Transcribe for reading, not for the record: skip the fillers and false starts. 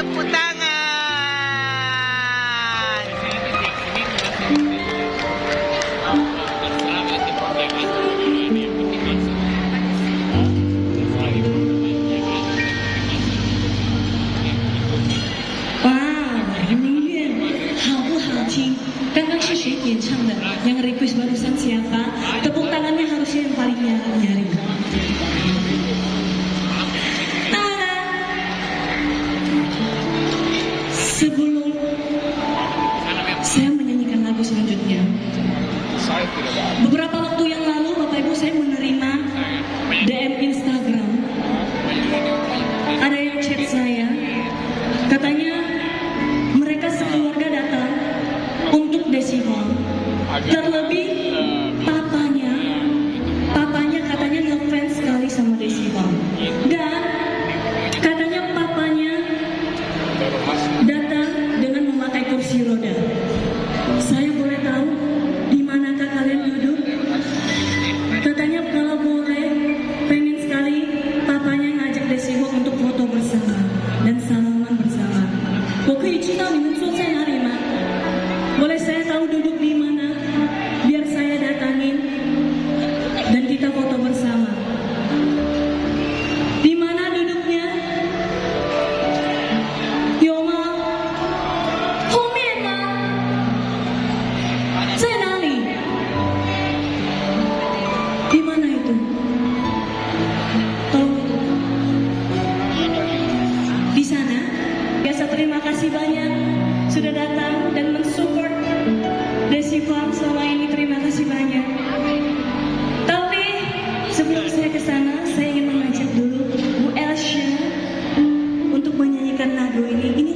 tepuk tangan. Kan 是谁点唱的 yang request barusan siapa? Tepuk tangannya harusnya yang paling nyaring. Sebelum saya menyanyikan lagu selanjutnya, beberapa waktu yang lalu Bapak Ibu saya menerima DM Instagram. Ada yang chat saya, katanya mereka sekeluarga datang untuk Desima. Terlebih papanya katanya ngefans sekali sama Desima. Dan katanya papanya datang dengan memakai kursi roda. Saya boleh tahu di manakah kalian duduk? Katanya kalau boleh, pengen sekali papanya ngajak Desima untuk foto bersama dan salaman bersama. 我可以知道你们坐在哪里吗？ Boleh saya tahu duduk di mana? Biar saya datangin dan kita foto bersama. Di mana duduknya? 有吗？后面吗？在哪里？di mana itu? Tolong. Di sana. Biasa terima kasih banyak sudah datang dan mensupport Desi Farm selama ini, terima kasih banyak. Tapi sebelum saya ke sana, saya ingin mengajak dulu Bu Elsha untuk menyanyikan lagu ini. Ini